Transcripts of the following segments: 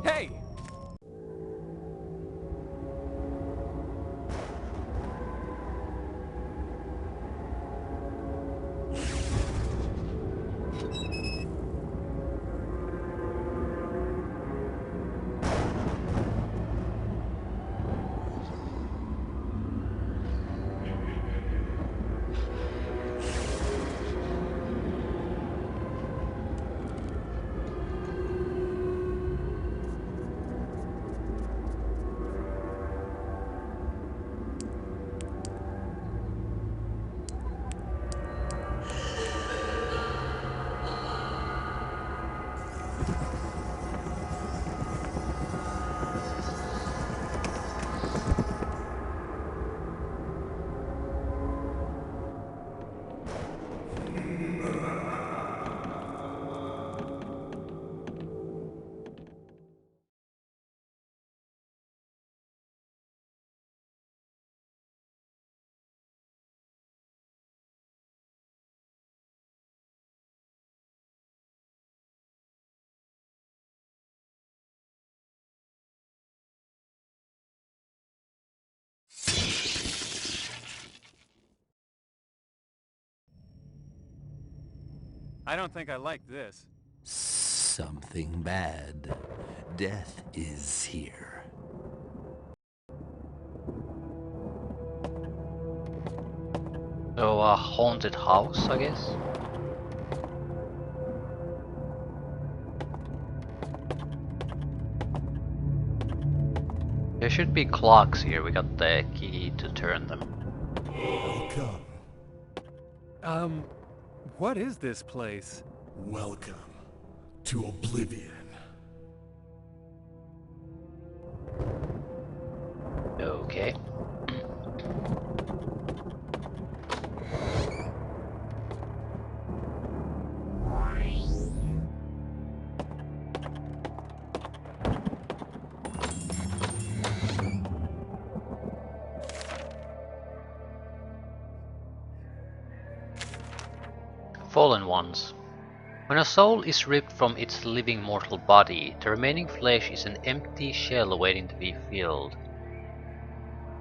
Hey! I don't think I like this. Something bad. Death is here. So a haunted house, I guess? There should be clocks here, we got the key to turn them. Welcome. What is this place? Welcome to Oblivion. Okay. Fallen ones. When a soul is ripped from its living mortal body, the remaining flesh is an empty shell waiting to be filled.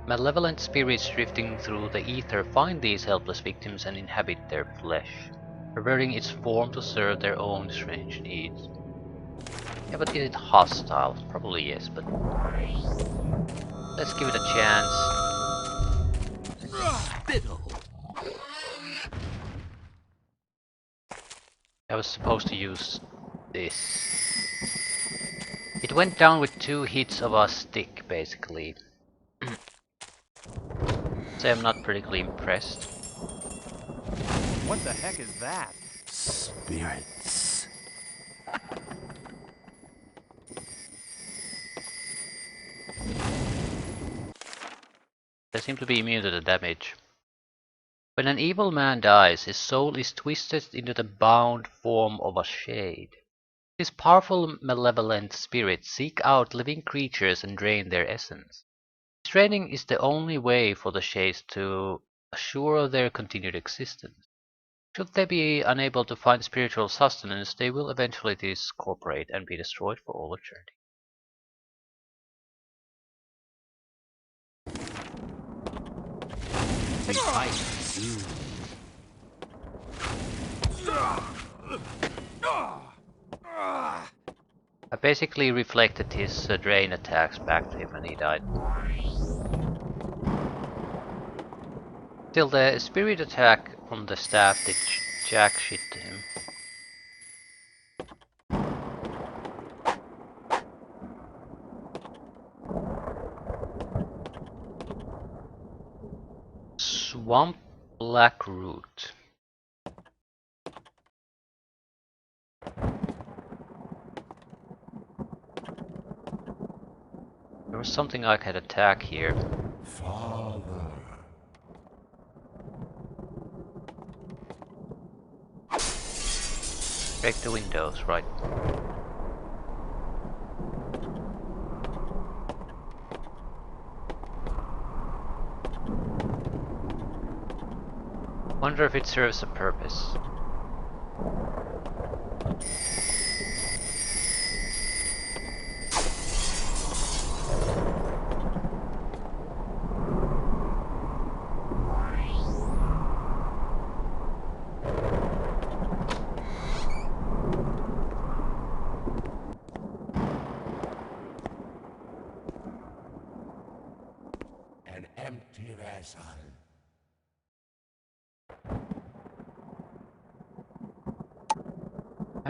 Malevolent spirits drifting through the ether find these helpless victims and inhabit their flesh, perverting its form to serve their own strange needs. Yeah, but is it hostile? Probably yes, but let's give it a chance. Spittle. I was supposed to use this. It went down with 2 hits of a stick, basically. So I'm not particularly impressed. What the heck is that? Spirits. They seem to be immune to the damage. When an evil man dies, his soul is twisted into the bound form of a shade. These powerful malevolent spirits seek out living creatures and drain their essence. Draining is the only way for the shades to assure their continued existence. Should they be unable to find spiritual sustenance, they will eventually discorporate and be destroyed for all eternity. We fight soon. I basically reflected his drain attacks back to him and he died. Still, the spirit attack from the staff did jack shit to him. Swamp Black Root. There was something I could attack here. Father. Break the windows, right. Wonder if it serves a purpose.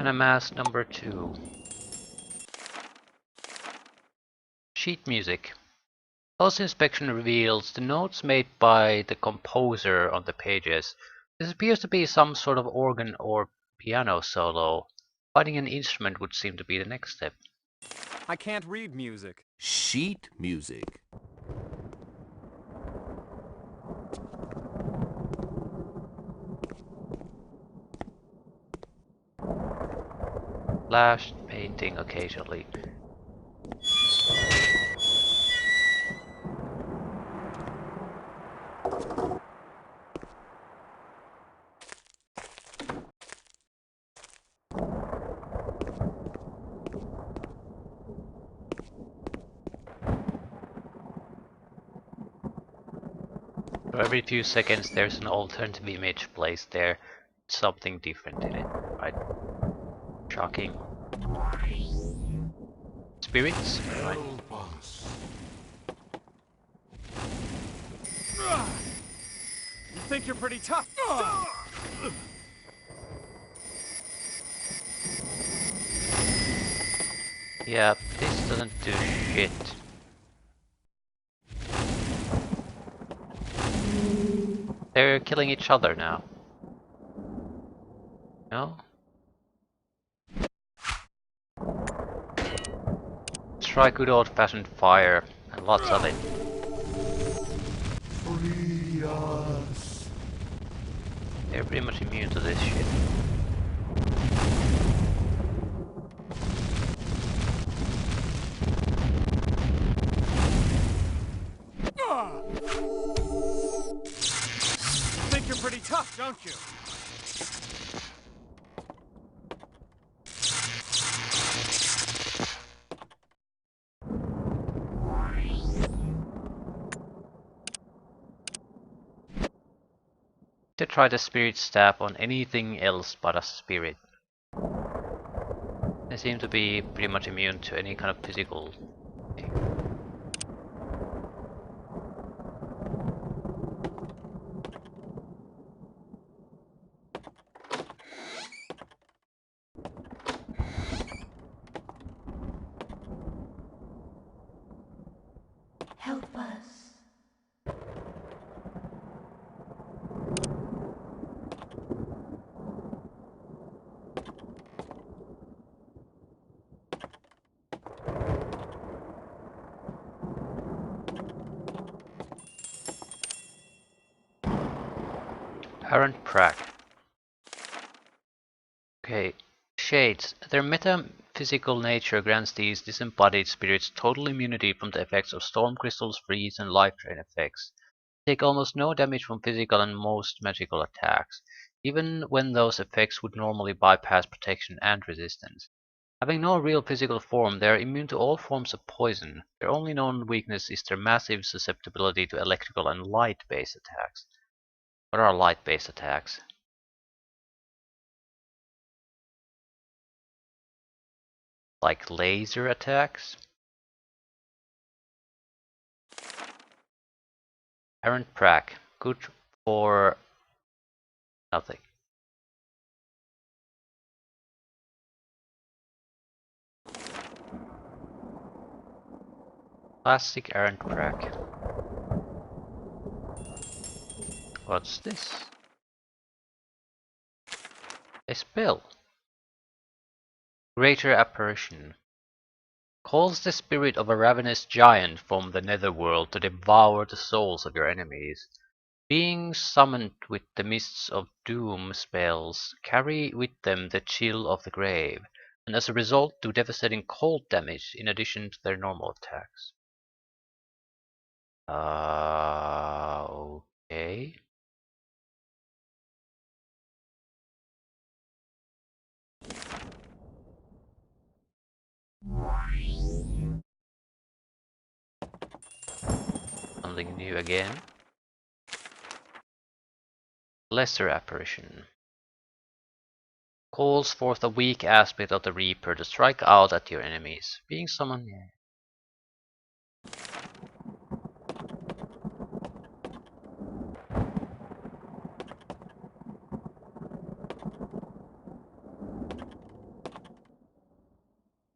And a mask number 2. Sheet music. Close inspection reveals the notes made by the composer on the pages. This appears to be some sort of organ or piano solo. Finding an instrument would seem to be the next step. I can't read music. Sheet music. Flash painting occasionally. So every few seconds there's an alternative image placed there, something different in it, right? Shocking. Spirits? Right. Help us. You think you're pretty tough? Yeah, this doesn't do shit. They're killing each other now. No? Let's try good old-fashioned fire, and lots of it. Free us. They're pretty much immune to this shit. You think you're pretty tough, don't you? To try the spirit stab on anything else but a spirit. They seem to be pretty much immune to any kind of physical thing. Help us. Apparent Prague. Okay, shades. Their metaphysical nature grants these disembodied spirits total immunity from the effects of storm crystals, freeze, and life drain effects. They take almost no damage from physical and most magical attacks, even when those effects would normally bypass protection and resistance. Having no real physical form, they are immune to all forms of poison. Their only known weakness is their massive susceptibility to electrical and light-based attacks. What are light-based attacks? Like laser attacks? Parent Prague. Good for nothing. Classic errant Prague. What's this? A spell. Greater Apparition. Calls the spirit of a ravenous giant from the netherworld to devour the souls of your enemies. Beings summoned with the mists of doom spells carry with them the chill of the grave, and as a result do devastating cold damage in addition to their normal attacks. Okay. Something new again. Lesser Apparition. Calls forth a weak aspect of the Reaper to strike out at your enemies. Being summoned.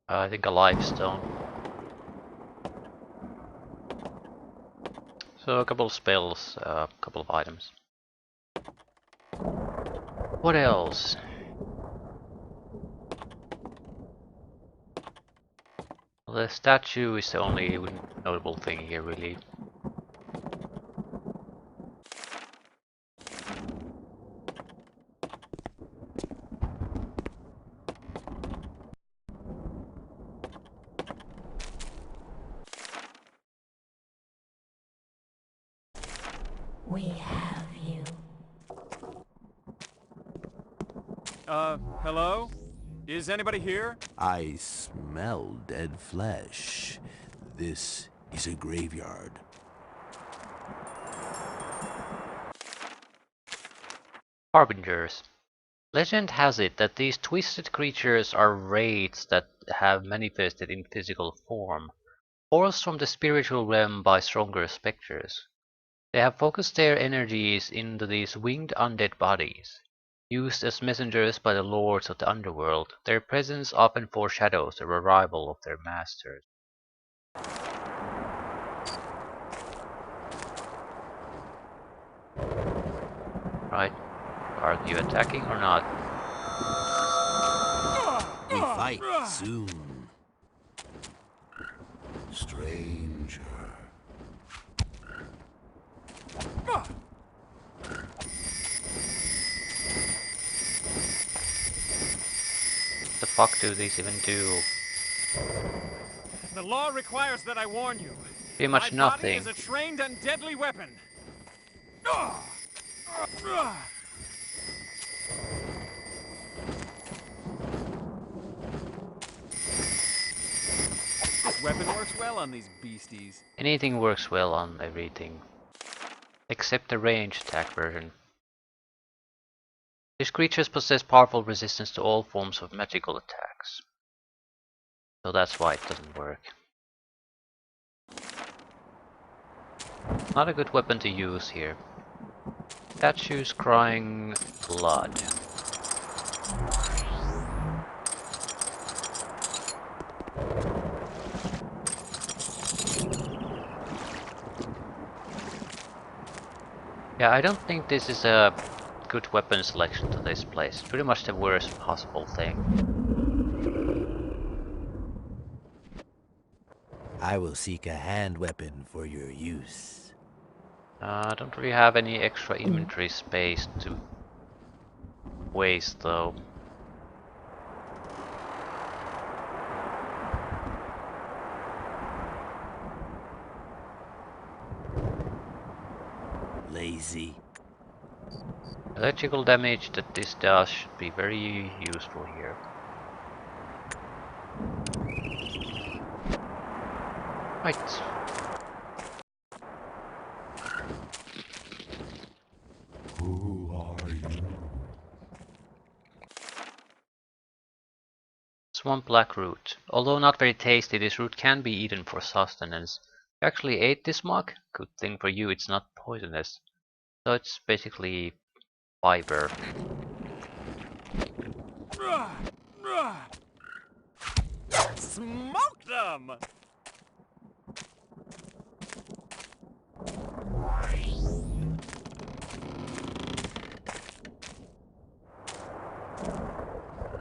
I think a life stone. So a couple of spells, a couple of items. What else? Well, the statue is the only notable thing here, really. We have you. Hello? Is anybody here? I smell dead flesh. This is a graveyard. Harbingers. Legend has it that these twisted creatures are wraiths that have manifested in physical form, forced from the spiritual realm by stronger specters. They have focused their energies into these winged undead bodies. Used as messengers by the lords of the underworld, their presence often foreshadows the arrival of their masters. Right, are you attacking or not? We fight soon. Stranger. What the fuck do these even do? The law requires that I warn you. Pretty much My body nothing. is a trained and deadly weapon. This weapon works well on these beasties. Anything works well on everything. Except the ranged attack version. These creatures possess powerful resistance to all forms of magical attacks. So that's why it doesn't work. Not a good weapon to use here. Statues crying blood. Yeah, I don't think this is a good weapon selection to this place. Pretty much the worst possible thing. I will seek a hand weapon for your use. I don't really have any extra inventory space to waste though. Lazy. Electrical damage that this does should be very useful here. Right. Who are you? Swamp black root. Although not very tasty, this root can be eaten for sustenance. You actually ate this mug? Good thing for you, it's not poisonous. So it's basically fiber. Smoke them!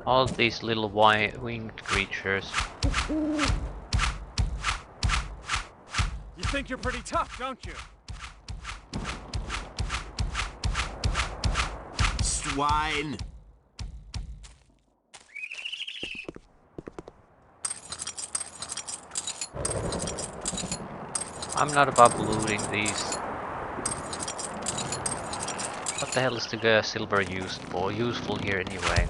All these little winged creatures. You think you're pretty tough, don't you? Swine! I'm not about looting these. What the hell is the silver used for? Useful here anyway.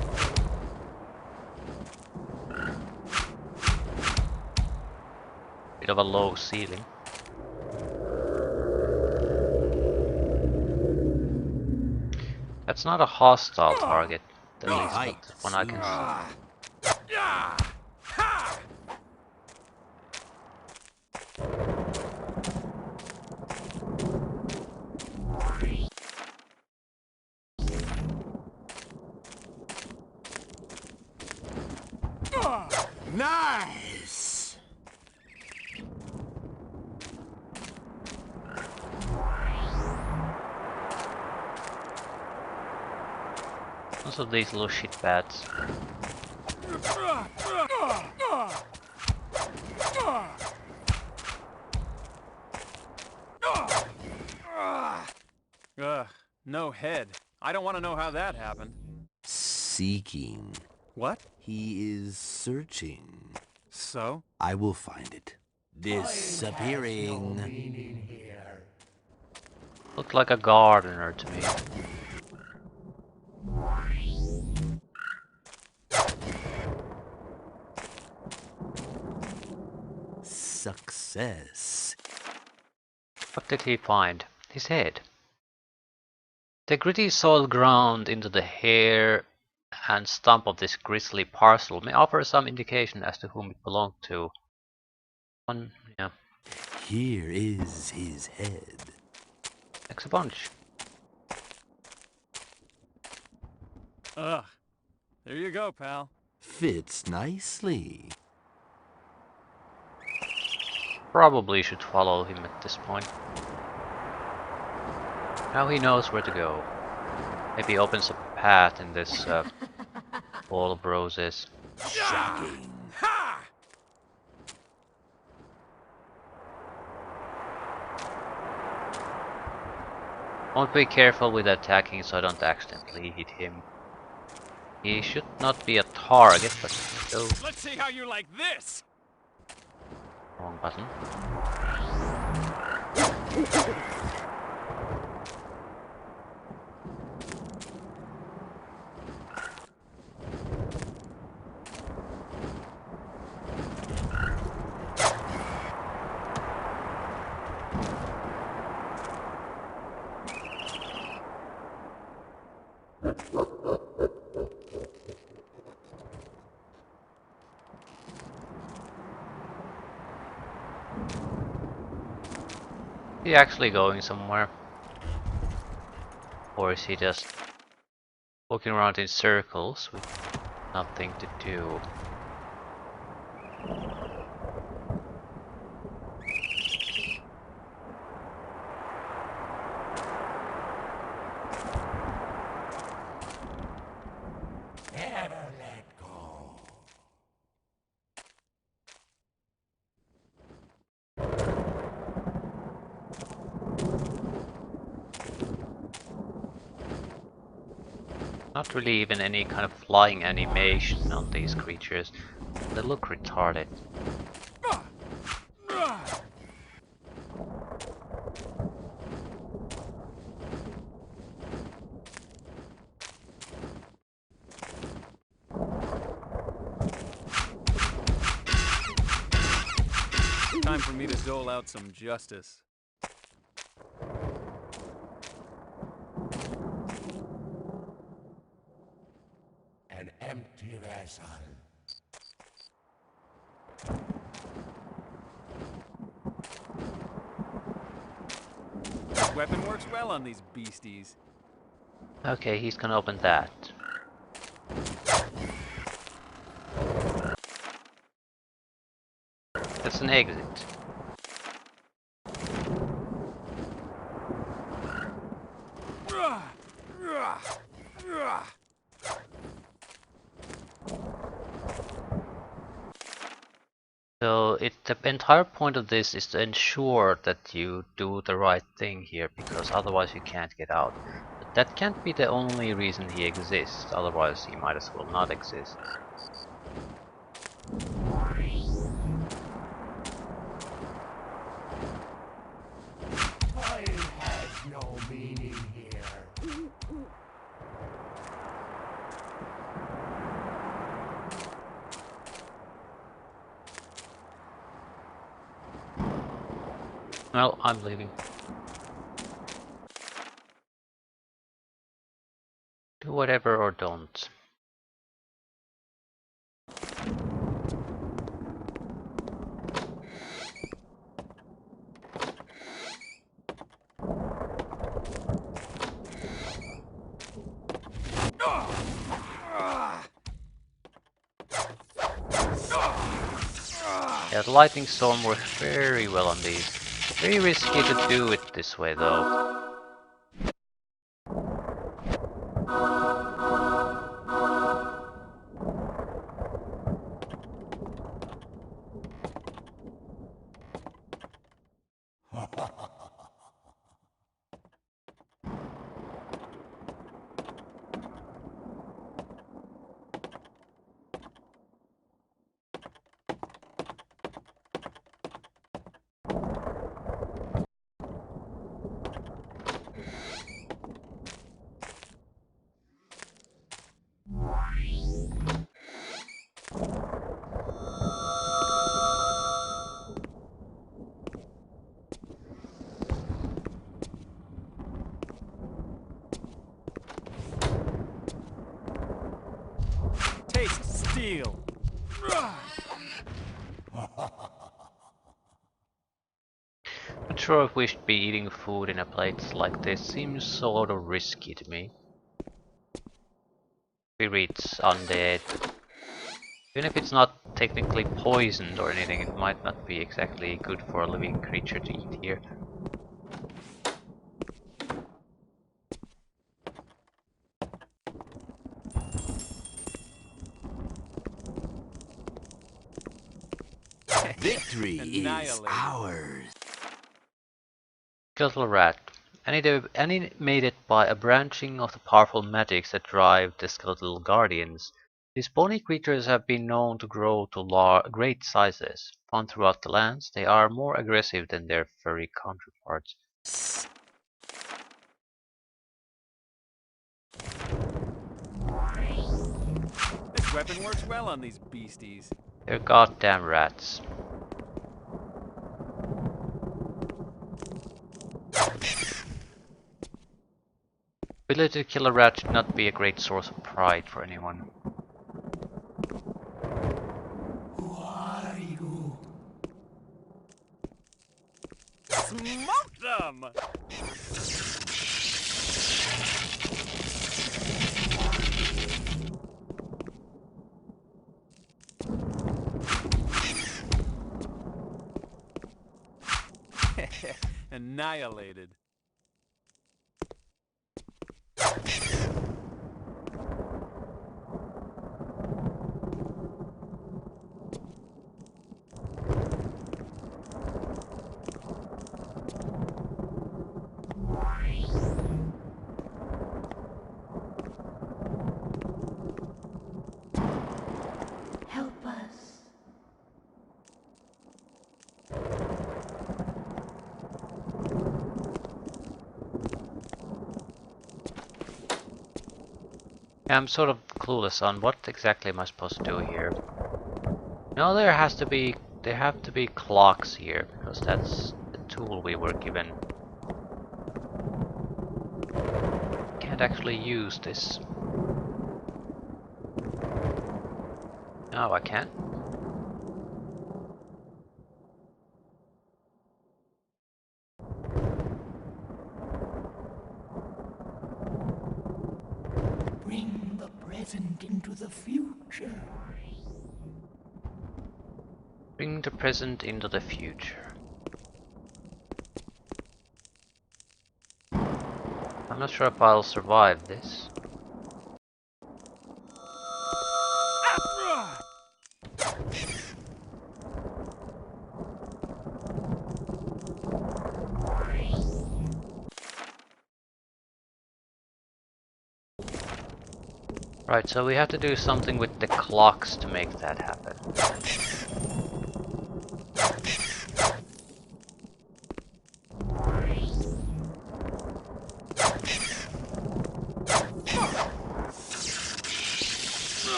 Bit of a low ceiling. That's not a hostile target, at least not one I can see. Nice! Also these little shit bats. Ugh, no head. I don't want to know how that happened. Seeking. What? He is searching. So? I will find it. Disappearing. Looked like a gardener to me. Success. What did he find? His head. The gritty soil ground into the hair and stump of this grisly parcel may offer some indication as to whom it belonged to. Yeah, Here is his head. makes a bunch. Ugh. There you go, pal. Fits nicely. Probably should follow him at this point. Now he knows where to go. Maybe he opens a path in this wall of roses. Shocking. Ha! Won't be careful with attacking so I don't accidentally hit him. He should not be a target, but still. Let's see how you like this! Wrong button. Is he actually going somewhere? Or is he just walking around in circles with nothing to do? Never let go. Not really even any kind of flying animation on these creatures. They look retarded. Time for me to dole out some justice. An empty vessel. This weapon works well on these beasties. Okay, he's gonna open that. That's an exit. So the entire point of this is to ensure that you do the right thing here, because otherwise you can't get out. But that can't be the only reason he exists, otherwise he might as well not exist. Time has no meaning here. Well, I'm leaving. Do whatever or don't. Yeah, the lightning storm works very well on these. Very risky to do it this way though. Taste steel. Not sure if we should be eating food in a plate like this. Seems sort of risky to me. Spirits, undead. Even if it's not technically poisoned or anything, it might not be exactly good for a living creature to eat here. Victory is Annihilated. ours. Skeletal rat. Animated by a branching of the powerful magics that drive the skeletal guardians, these bony creatures have been known to grow to great sizes. Found throughout the lands, they are more aggressive than their furry counterparts. This weapon works well on these beasties. They're goddamn rats. Ability to kill a rat should not be a great source of pride for anyone. Who are you? Smoke them! Annihilated. Help us. Yeah, I'm sort of clueless on what exactly am I supposed to do here. No, there have to be clocks here, because that's the tool we were given. Can't actually use this. No, I can't. Bring the present into the future. Bring the present into the future. I'm not sure if I'll survive this. Right, so we have to do something with the clocks to make that happen.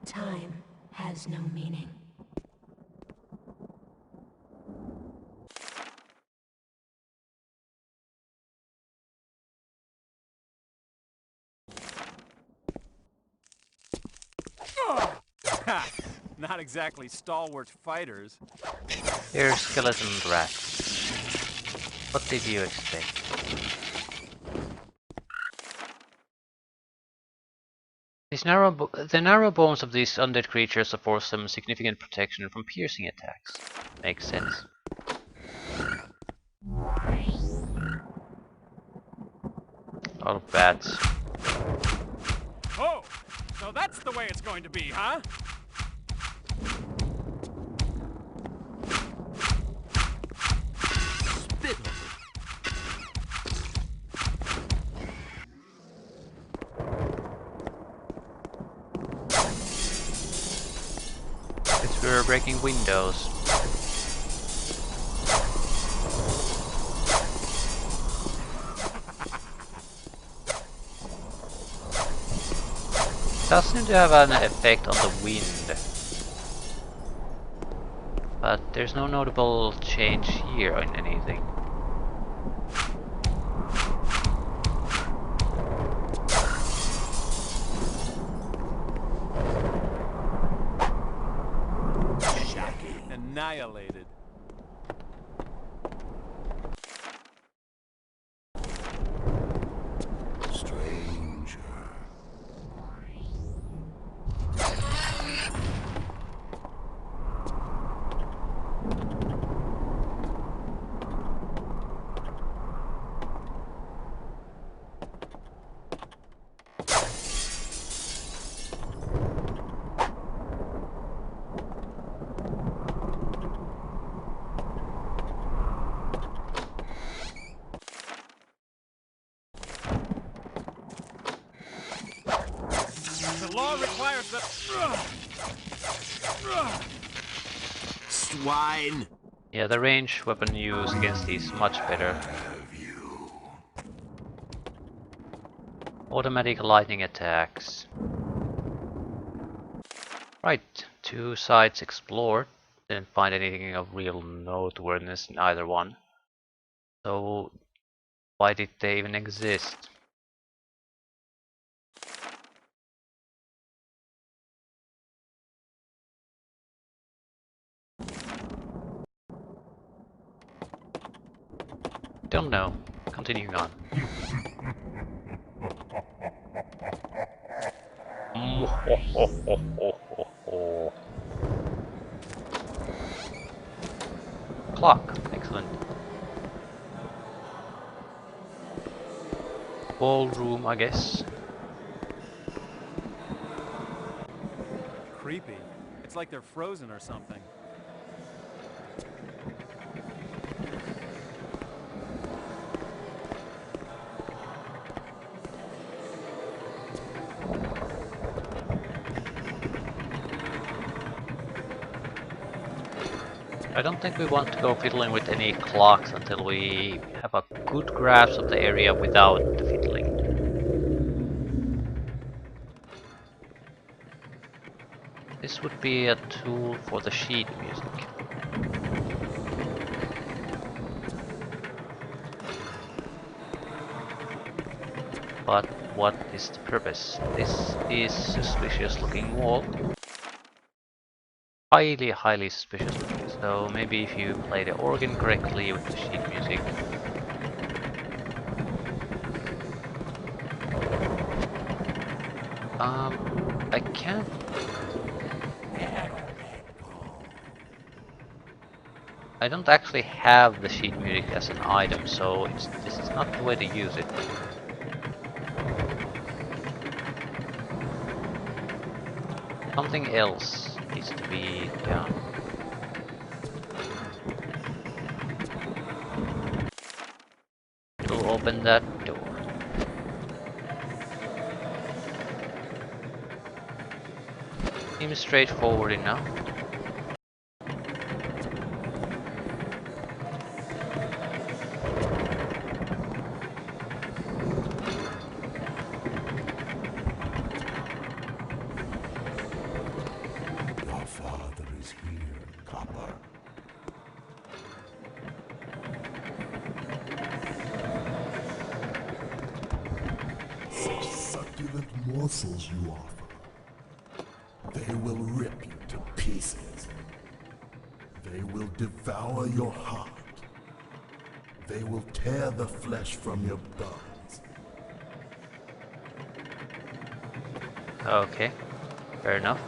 Time has no meaning. Ha! Not exactly stalwart fighters. They're skeleton rats. What did you expect? The narrow bones of these undead creatures afford some significant protection from piercing attacks. Makes sense. A lot of bats. Oh, so that's the way it's going to be, huh? It's we're breaking windows. Does seem to have an effect on the wind. But there's no notable change here in anything. Annihilated. Stranger. The law requires that... Swine. Yeah, the range weapon use against these much better. Automatic lightning attacks. Right, 2 sites explored. Didn't find anything of real noteworthiness in either one. So why did they even exist? Don't know. Continuing on. Clock. Excellent. Ballroom, I guess. Creepy. It's like they're frozen or something. I don't think we want to go fiddling with any clocks until we have a good grasp of the area without the fiddling. This would be a tool for the sheet music. But what is the purpose? This is suspicious looking wall. Highly suspicious looking. So maybe if you play the organ correctly with the sheet music. I can't. I don't actually have the sheet music as an item, so this is not the way to use it. Something else needs to be done. We'll open that door. Seems straightforward enough. Your father is here, Copper. Such succulent morsels you offer. They will rip you to pieces. They will devour your heart. They will tear the flesh from your bones. Okay, fair enough.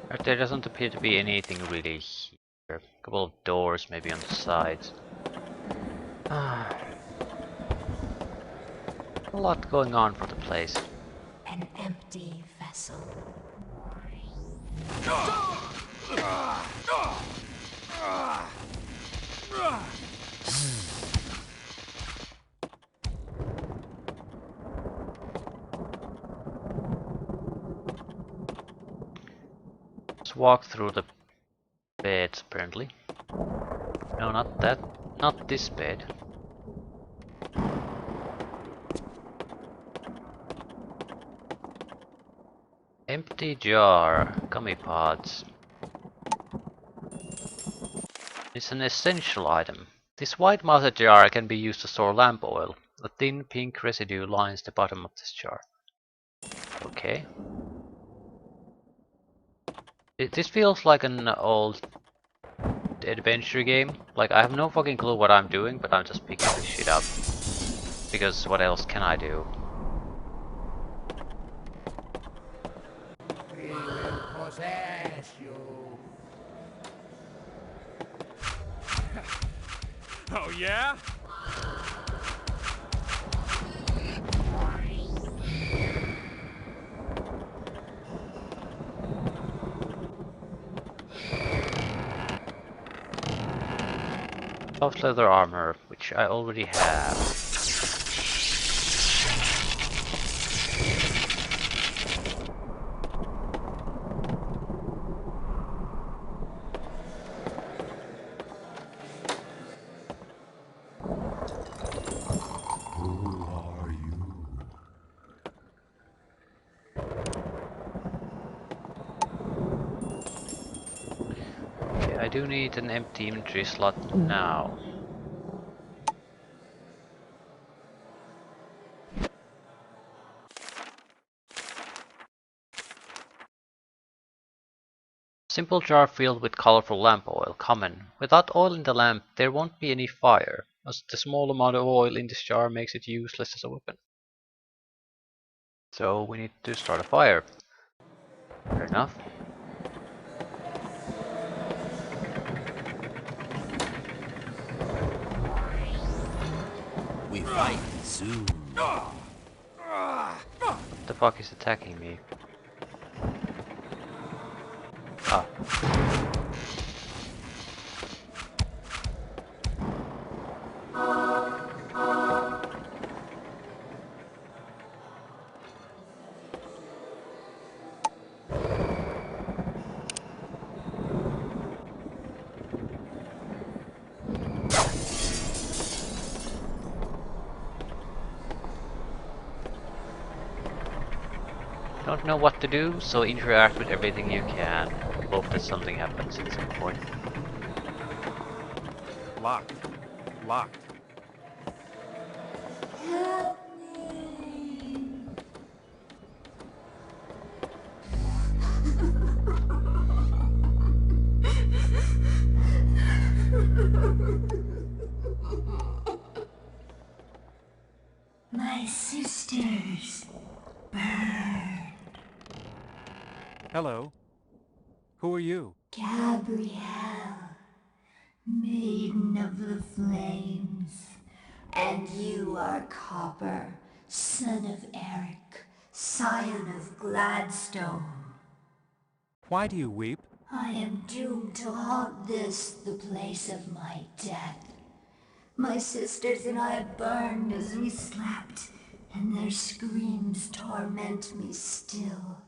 But there doesn't appear to be anything really here. A couple of doors maybe on the sides. A lot going on for the place. An empty vessel. Let's walk through the beds apparently. No, not that. Not this bed. Empty jar. Gummy pods. It's an essential item. This white mouthed jar can be used to store lamp oil. A thin pink residue lines the bottom of this jar. Okay. This feels like an old adventure game. Like, I have no fucking clue what I'm doing, but I'm just picking this shit up. Because what else can I do? We will possess you. Oh, yeah? Soft leather armor, which I already have. Who are you? Okay, I do need an empty inventory slot now. Simple jar filled with colorful lamp oil, common. Without oil in the lamp, there won't be any fire, as the small amount of oil in this jar makes it useless as a weapon. So we need to start a fire. Fair enough. We fight soon. What the fuck is attacking me? Ah. Don't know what to do, so interact with everything you can. Hope that something happens at some point. Locked. Locked. My sisters. Hello. Who are you? Gabrielle, maiden of the flames. And you are Copper, son of Eric, scion of Gladstone. Why do you weep? I am doomed to haunt this, the place of my death. My sisters and I burned as we slept, and their screams torment me still.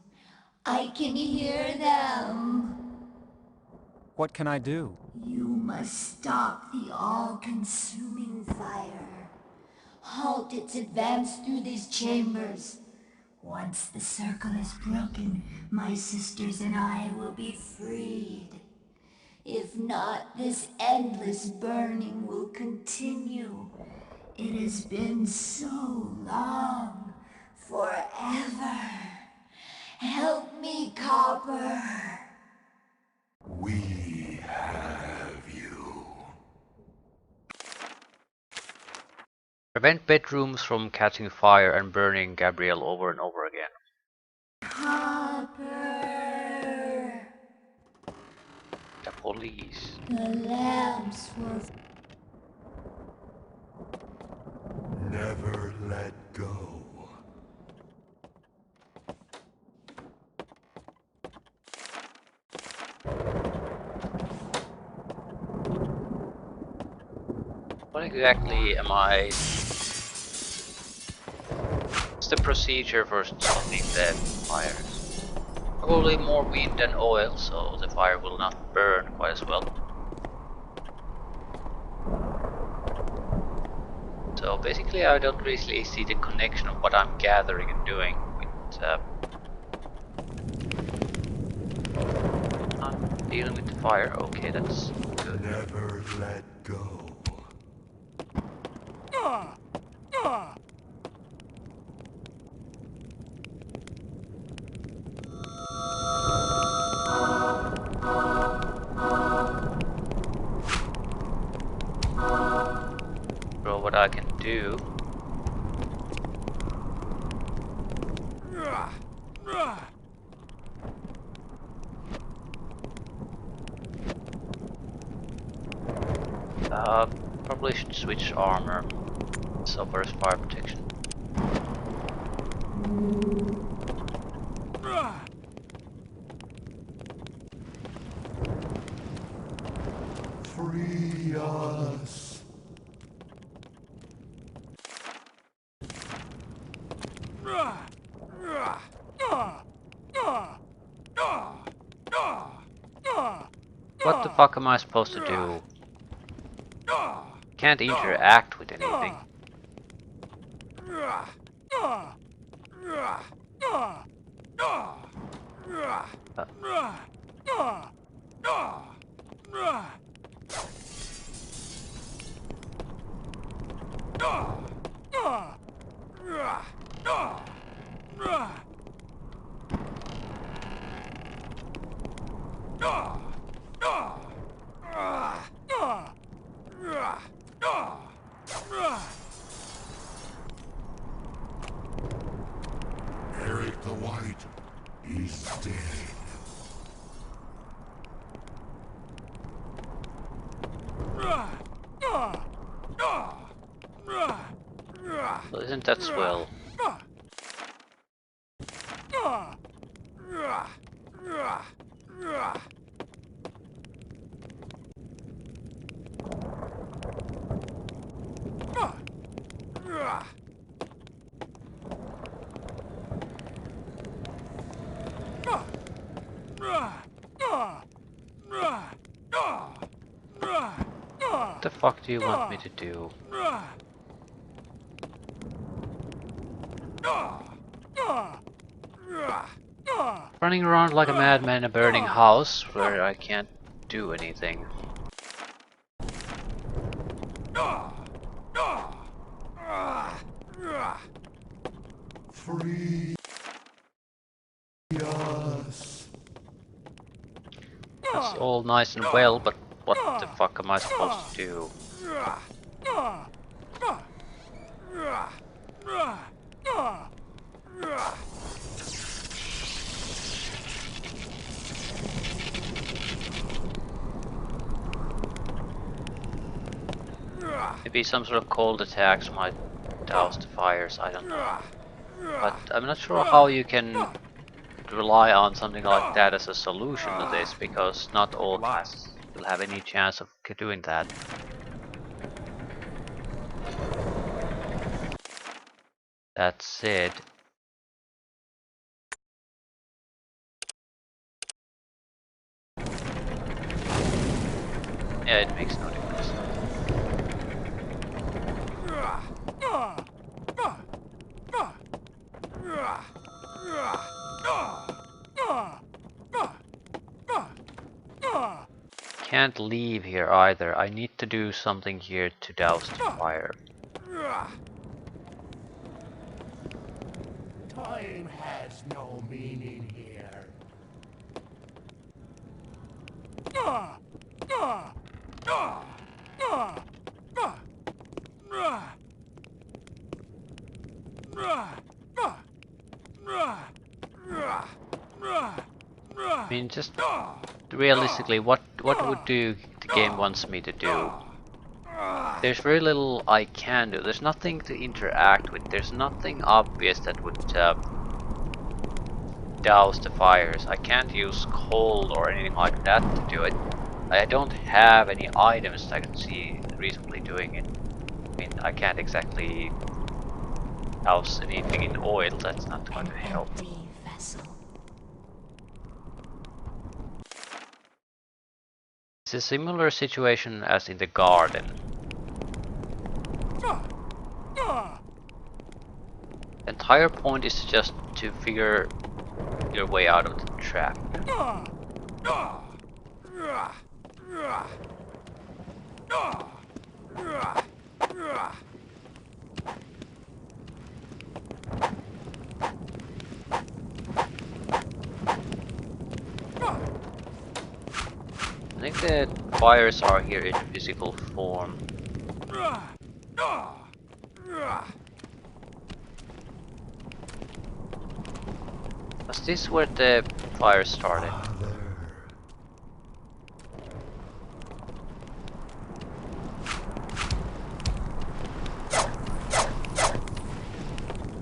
I can hear them. What can I do? You must stop the all-consuming fire. Halt its advance through these chambers. Once the circle is broken, my sisters and I will be freed. If not, this endless burning will continue. It has been so long. forever. Help me, Copper. We have you. Prevent bedrooms from catching fire and burning Gabriel over and over again. Copper. The police. The lamps were Never let go. What exactly am I... What's the procedure for stopping the fires? Probably more wind than oil, so the fire will not burn quite as well. So basically I don't really see the connection of what I'm gathering and doing with I'm dealing with the fire. Okay, that's good. Never let go. So what I can do... probably should switch armor. Suffers fire protection. Free us. What the fuck am I supposed to do? Can't interact with anything. Eric the White is dead. Well, isn't that swell? What the fuck do you want me to do? Running around like a madman in a burning house where I can't do anything. Free us. That's all nice and well, but what the fuck am I supposed to do? Maybe some sort of cold attacks might douse the fires, I don't know. But I'm not sure how you can rely on something like that as a solution to this, because not all classes will have any chance of doing that. That said, yeah, it makes no difference. Can't leave here either. I need to do something here to douse the fire. Time has no meaning here. I mean, just realistically, what would do the game wants me to do? There's very little I can do. There's nothing to interact with. There's nothing obvious that would douse the fires. I can't use coal or anything like that to do it. I don't have any items that I can see reasonably doing it. I mean, I can't exactly douse anything in oil. That's not going to help. Empty vessel. It's a similar situation as in the garden. The entire point is just to figure your way out of the trap. I think the fires are here in physical form. Was this where the fire started?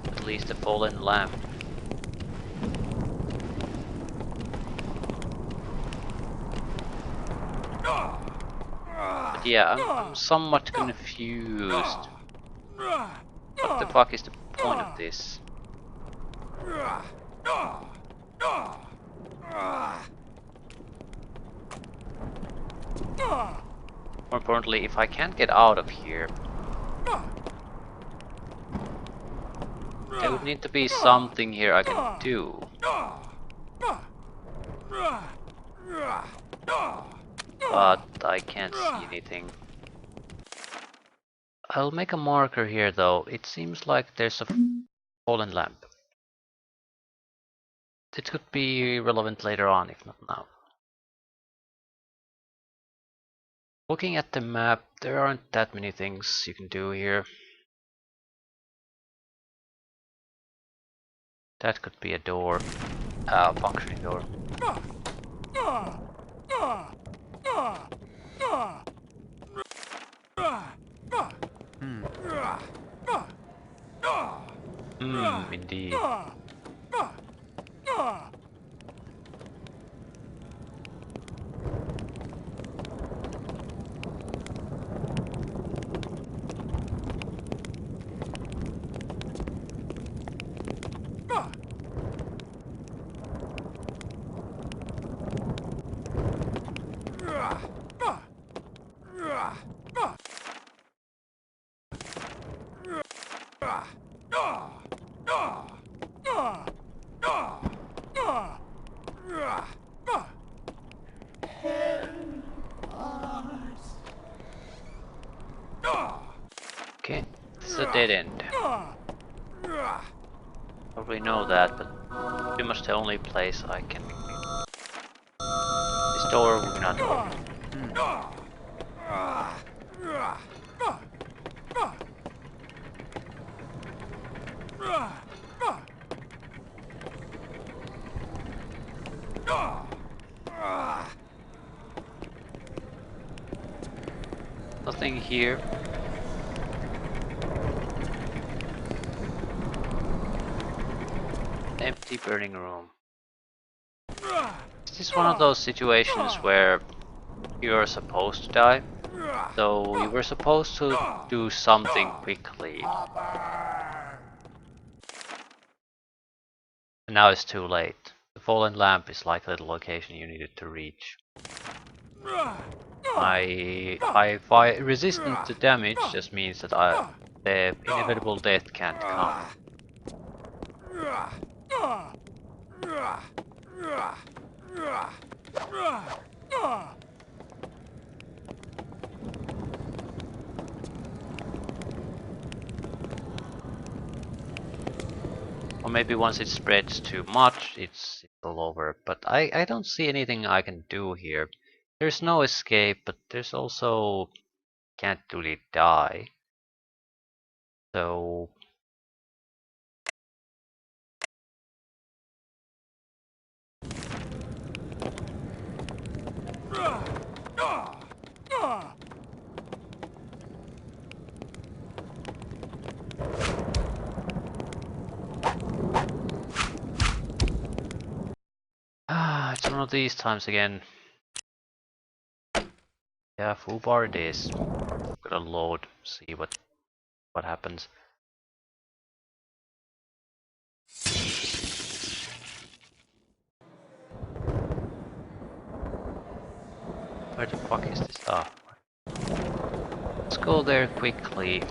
At least the fallen lamp. But yeah, I'm somewhat confused. What the fuck is the point of this? More importantly, if I can't get out of here, there would need to be something here I can do. But I can't see anything. I'll make a marker here though. It seems like there's a fallen lamp. It could be relevant later on, if not now. Looking at the map, there aren't that many things you can do here. That could be a door, a functioning door. Indeed. Okay, this is a dead end. Probably know that, but pretty much the only place I can. This door will not open. Nothing here. Empty burning room. Is this one of those situations where you're supposed to die? So you were supposed to do something quickly. And now it's too late. The fallen lamp is likely the location you needed to reach. Resistance to damage just means that the inevitable death can't come. Or Or maybe once it spreads too much, it's all over. But I don't see anything I can do here. There's no escape, but there's also can't really die. So it's one of these times again. Yeah, full bar it is. Gonna load, see what happens. Where the fuck is this? Ah, let's go there quickly.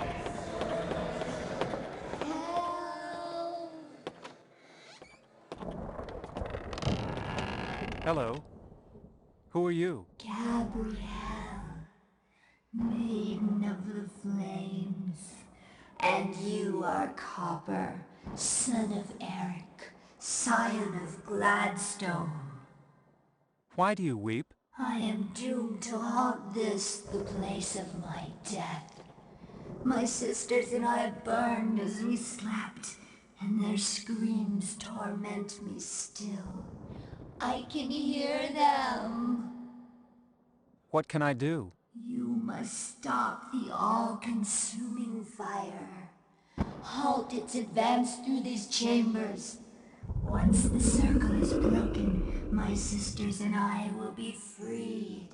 Hello. Who are you? Gabrielle, maiden of the flames. And you are Copper, son of Eric, scion of Gladstone. Why do you weep? I am doomed to haunt this, the place of my death. My sisters and I burned as we slept, and their screams torment me still. I can hear them. What can I do? You must stop the all-consuming fire. Halt its advance through these chambers. Once the circle is broken, my sisters and I will be freed.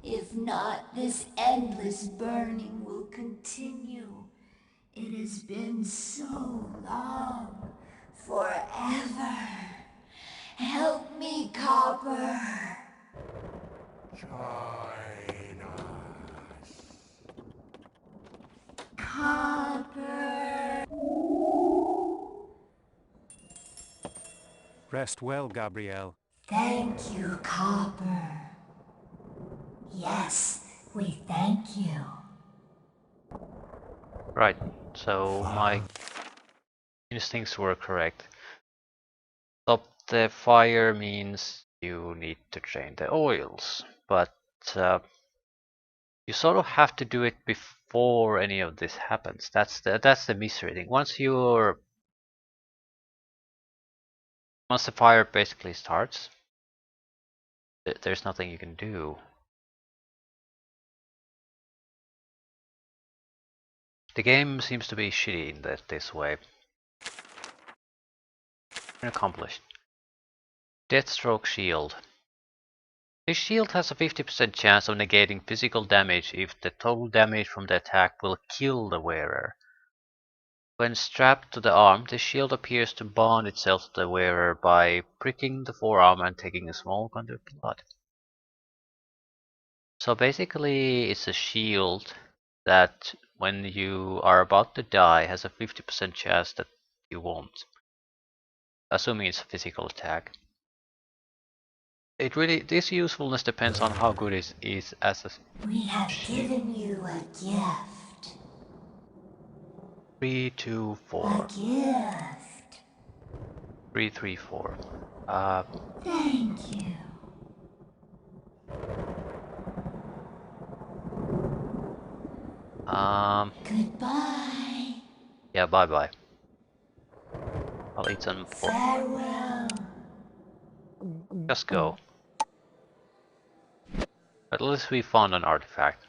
If not, this endless burning will continue. It has been so long. Forever. Help me, Copper. Copper. Rest well, Gabrielle. Thank you, Copper. Yes, we thank you. Right, so my instincts were correct. Stop the fire means you need to drain the oils, but you sort of have to do it before any of this happens. That's the misery thing. Once the fire basically starts, there's nothing you can do. The game seems to be shitty in this way. Accomplished. Deathstroke Shield. This shield has a 50% chance of negating physical damage if the total damage from the attack will kill the wearer. When strapped to the arm, the shield appears to bond itself to the wearer by pricking the forearm and taking a small quantity of blood. So basically it's a shield that when you are about to die has a 50% chance that you won't. Assuming it's a physical attack. This usefulness depends on how good it is as a We have shield. given you a gift. 3, 2, A 4. gift. 3, 3, 4. Thank you. Goodbye. Yeah, bye bye. I'll eat some pork. Farewell. Just go. At least we found an artifact.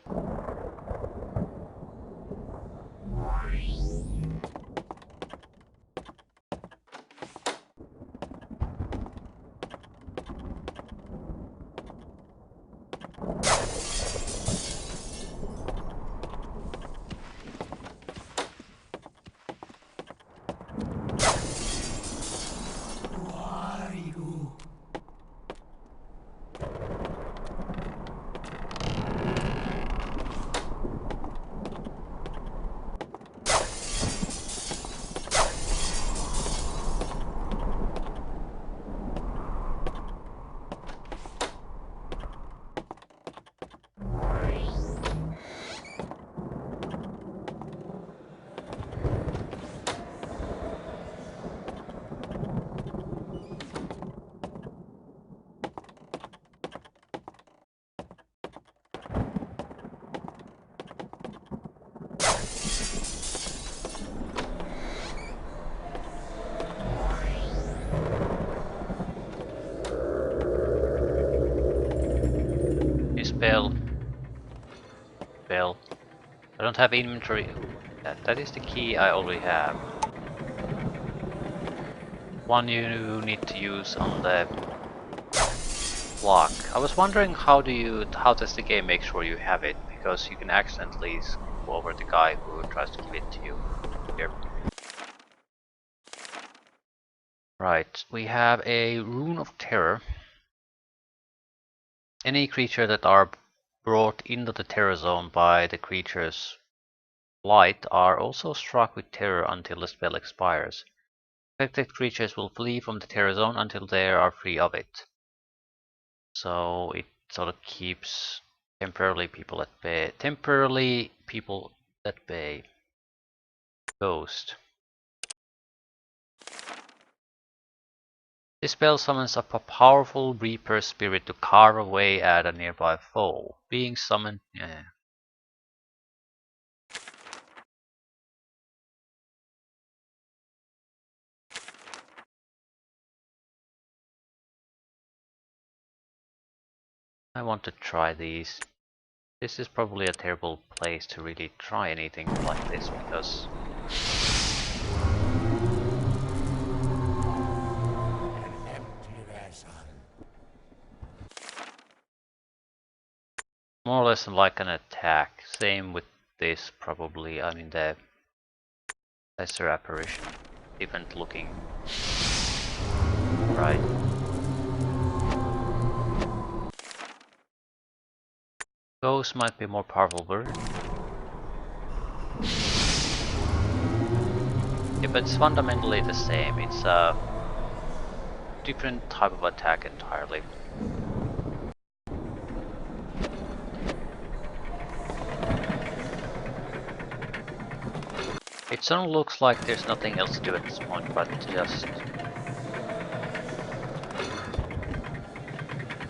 don't have inventory. Ooh, that is the key I already have. One you need to use on the block. I was wondering how does the game make sure you have it, because you can accidentally skip over the guy who tries to give it to you. Here. Right, we have a Rune of Terror. Any creature that are brought into the terror zone by the creature's light are also struck with terror until the spell expires. Affected creatures will flee from the terror zone until they are free of it. So it sort of keeps temporarily people at bay. Temporarily people at bay. Ghost. This spell summons up a powerful Reaper spirit to carve away at a nearby foe. Being summoned. I want to try these. This is probably a terrible place to really try anything like this because more or less like an attack. Same with this probably. I mean the lesser apparition. Different looking. Right. Ghost might be more powerful word. Yeah, but it's fundamentally the same. It's a different type of attack entirely. It suddenly looks like there's nothing else to do at this point but just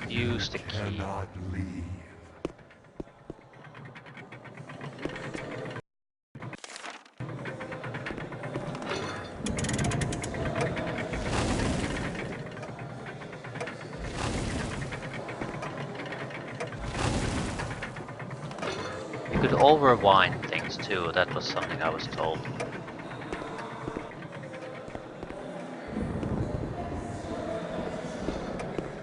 use the key. You could overwind things too, that was something I was told.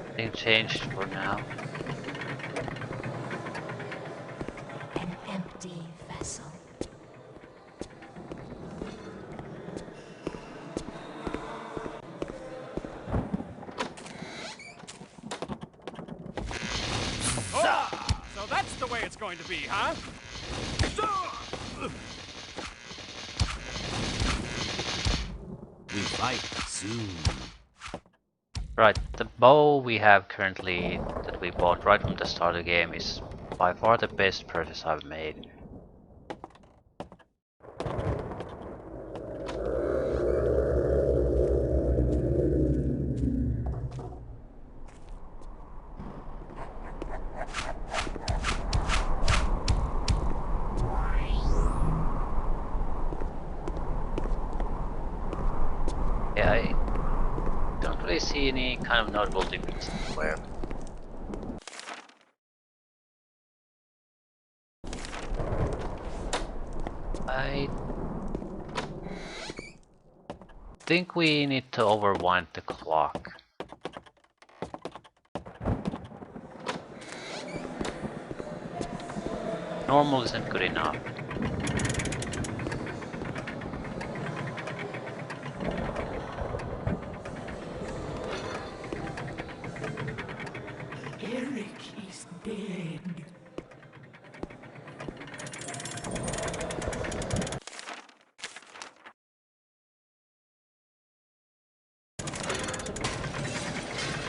Nothing changed for now. An empty vessel. Oh, so that's the way it's going to be, huh? We fight soon. Right, the bow we have currently that we bought right from the start of the game is by far the best purchase I've made. Yeah, I don't really see any kind of notable difference anywhere. I think we need to overwind the clock. Normal isn't good enough. Eric is dead.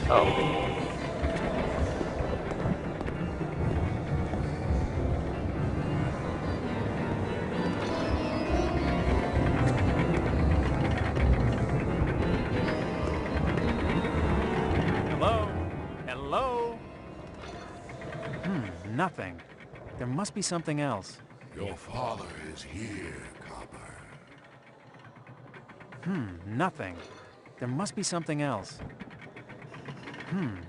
Oh. Hello? Hello? Nothing. There must be something else. Your father is here, Copper. Nothing. There must be something else.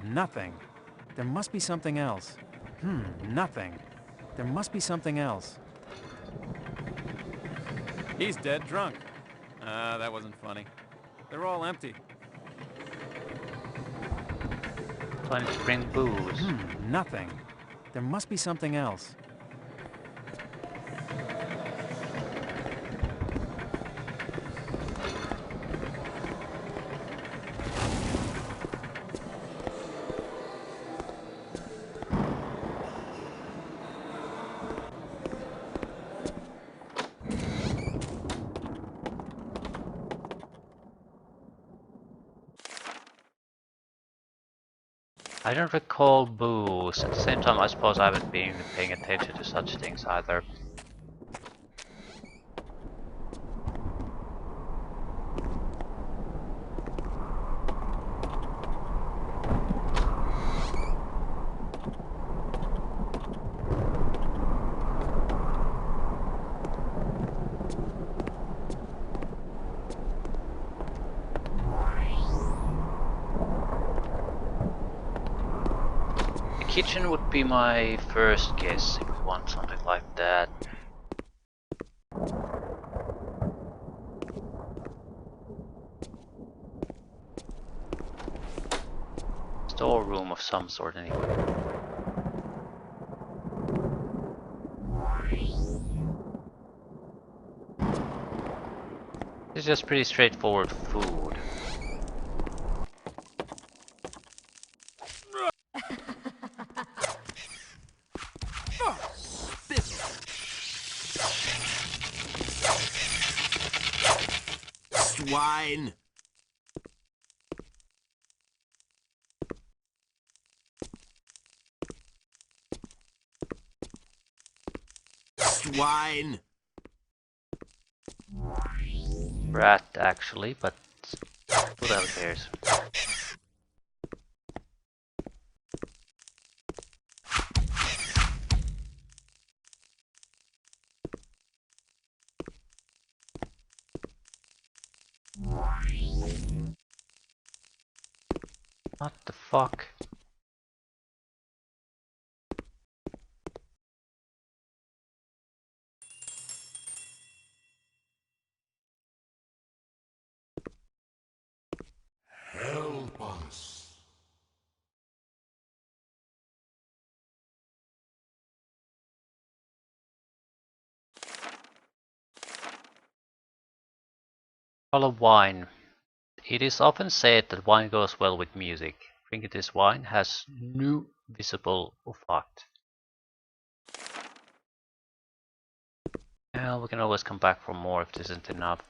Nothing. There must be something else. Nothing. There must be something else. He's dead drunk. That wasn't funny. They're all empty. Trying to bring booze. Nothing. There must be something else. I don't recall booze. At the same time, I suppose I haven't been paying attention to such things either. Kitchen would be my first guess if we want something like that. Storeroom of some sort anyway. It's just pretty straightforward food. Swine! Swine! Rat actually, but who the hell cares? What the fuck? Help us. Follow wine. It is often said that wine goes well with music. Drinking this wine has no visible effect. Well, we can always come back for more if this isn't enough.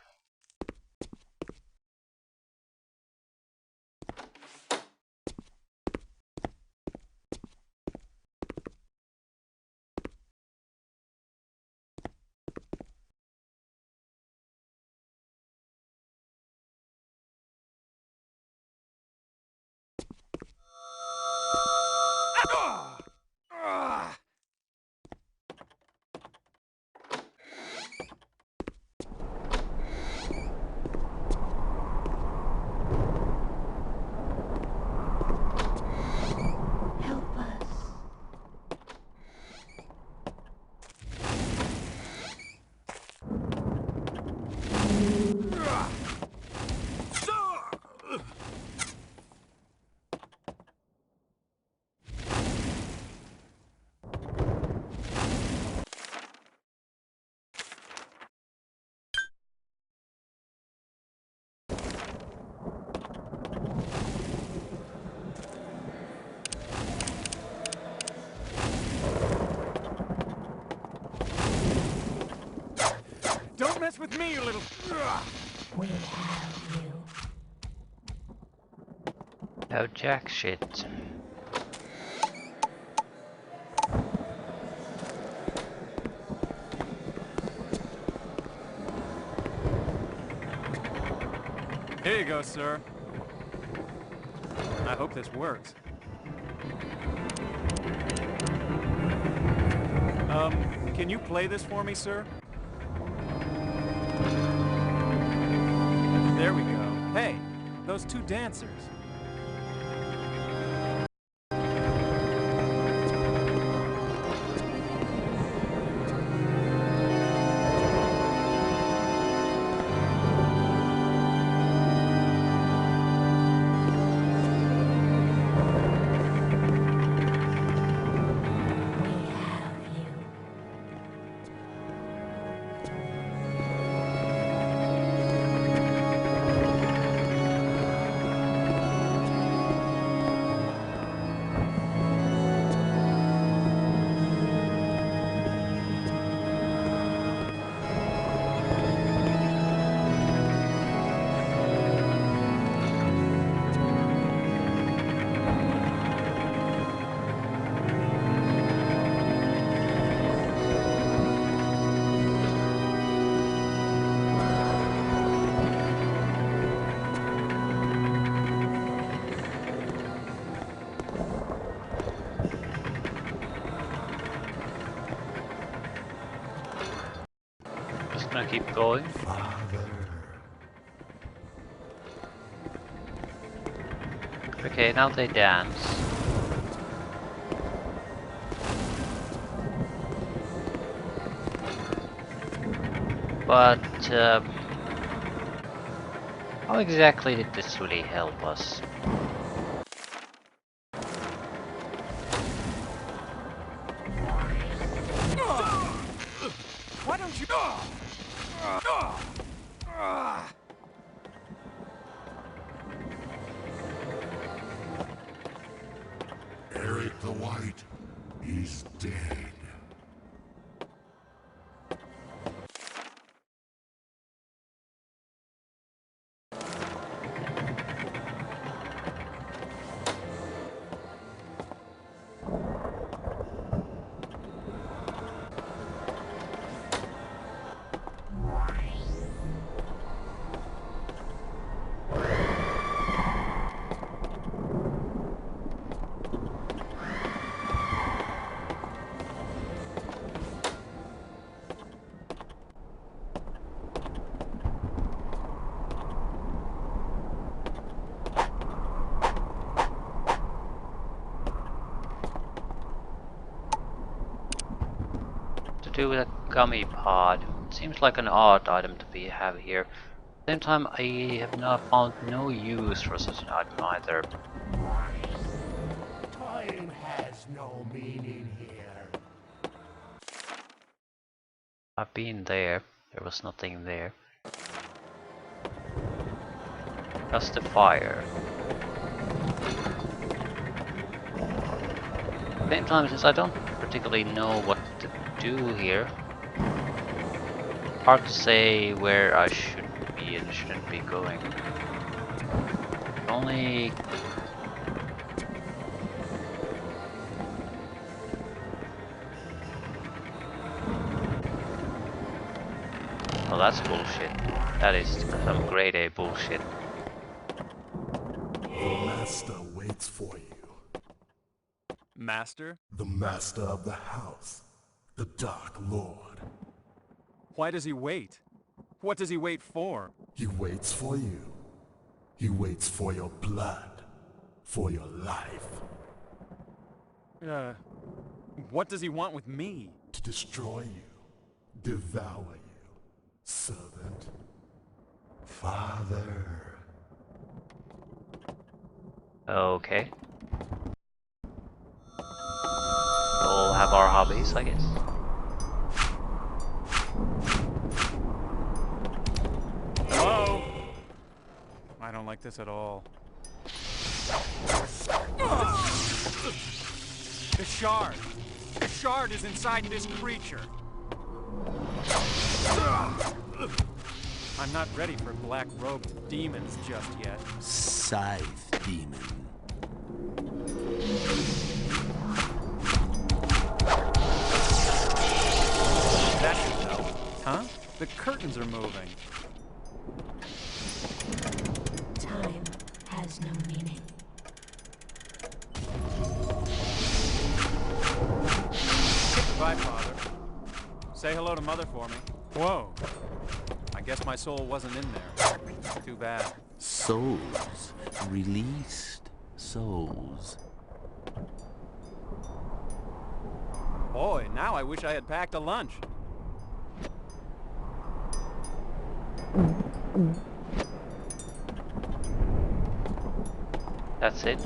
Help us. Don't mess with me, you little... We have you. Oh, jack shit. Here you go, sir. I hope this works. Can you play this for me, sir? There we go. Hey, those two dancers. gonna keep going. Okay, now they dance. But how exactly did this really help us? Why don't you? Eric the White is dead. To do with a gummy pod. Seems like an odd item to have here. At the same time, I have not found no use for such an item either. Time has no meaning here. I've been there. There was nothing there. Just the fire. At the same time, since I don't particularly know what to do here, hard to say where I should be and shouldn't be going. Only well, that's bullshit. That is some grade A bullshit. The master waits for you. Master? The master of the house. The Dark Lord. Why does he wait? What does he wait for? He waits for you. He waits for your blood. For your life. What does he want with me? To destroy you. Devour you. Servant. Father. Okay. We'll have our hobbies, I guess. Hello? I don't like this at all. The shard! The shard is inside this creature! I'm not ready for black-robed demons just yet. Scythe demon. That should help. Huh? The curtains are moving. Time has no meaning. Goodbye, Father. Say hello to Mother for me. Whoa. I guess my soul wasn't in there. Too bad. Souls. Released souls. Boy, now I wish I had packed a lunch. That's it.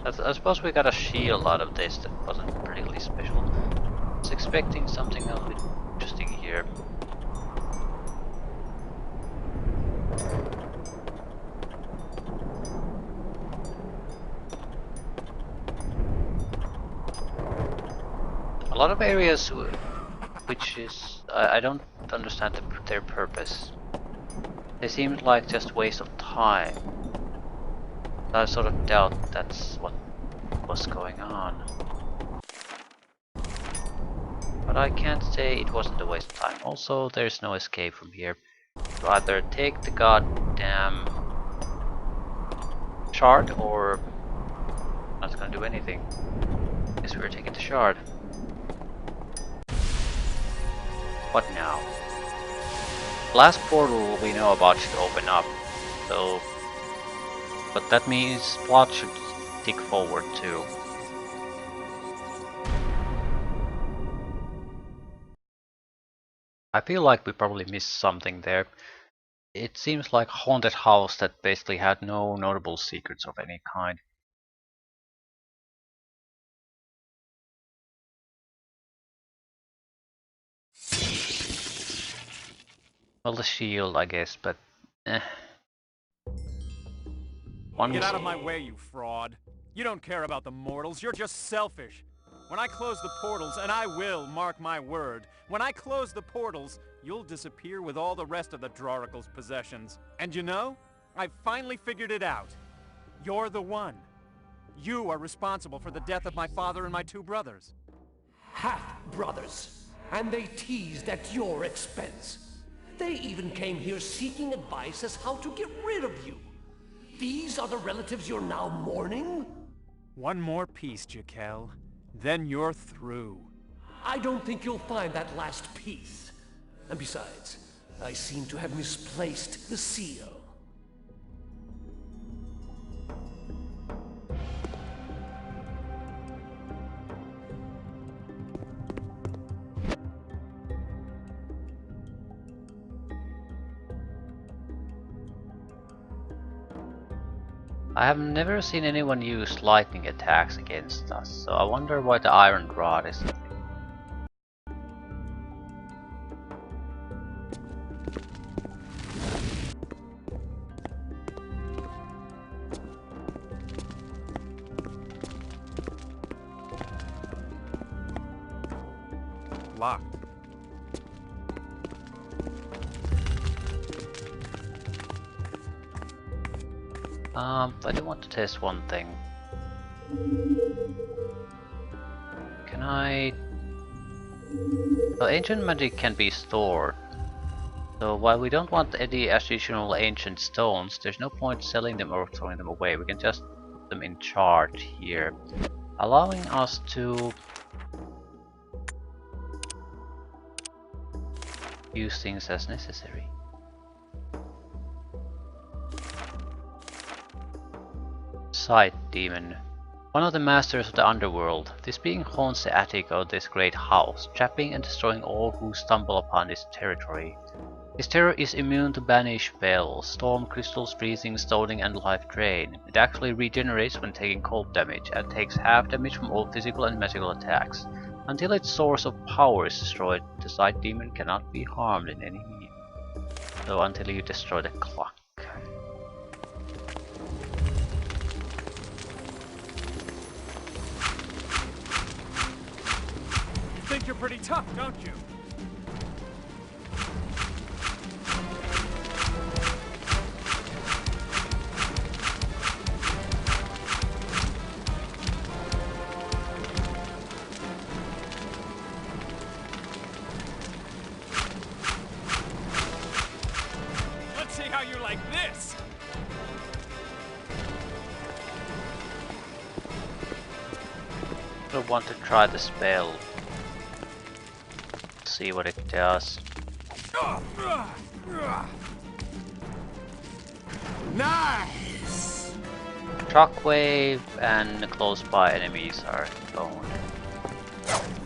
I suppose we got a shield out of this that wasn't particularly special. I was expecting something a bit interesting here. A lot of areas which is I don't understand their purpose. They seem like just waste of time. I sort of doubt that's what was going on. But I can't say it wasn't a waste of time. Also, there's no escape from here. Either take the goddamn shard or not gonna do anything. Guess we're taking the shard. What now? Last portal we know about should open up, so... But that means plot should tick forward too. I feel like we probably missed something there. It seems like a haunted house that basically had no notable secrets of any kind. Well, the shield, I guess, but eh. Get out of my way, you fraud. You don't care about the mortals, you're just selfish. When I close the portals, and I will, mark my word, when I close the portals, you'll disappear with all the rest of the Drorical's possessions. And you know, I've finally figured it out. You're the one. You are responsible for the death of my father and my 2 brothers. Half-brothers, and they teased at your expense. They even came here seeking advice as how to get rid of you. These are the relatives you're now mourning? One more piece, Jekyll. Then you're through. I don't think you'll find that last piece. And besides, I seem to have misplaced the seal. I have never seen anyone use lightning attacks against us, so I wonder why the iron rod is. Locked. I do want to test one thing. Can I... So ancient magic can be stored. So while we don't want any additional ancient stones, there's no point selling them or throwing them away. We can just put them in charge here, allowing us to use things as necessary. Sight Demon. One of the masters of the underworld, this being haunts the attic of this great house, trapping and destroying all who stumble upon this territory. His terror is immune to banish spells, storm crystals, freezing, stoning, and life drain. It actually regenerates when taking cold damage, and takes half damage from all physical and magical attacks. Until its source of power is destroyed, the Sight Demon cannot be harmed in any means. So until you destroy the clock. You think you're pretty tough, don't you? Let's see how you like this! I want to try the spell. See what it does. Nice! Shockwave and close by enemies are owned.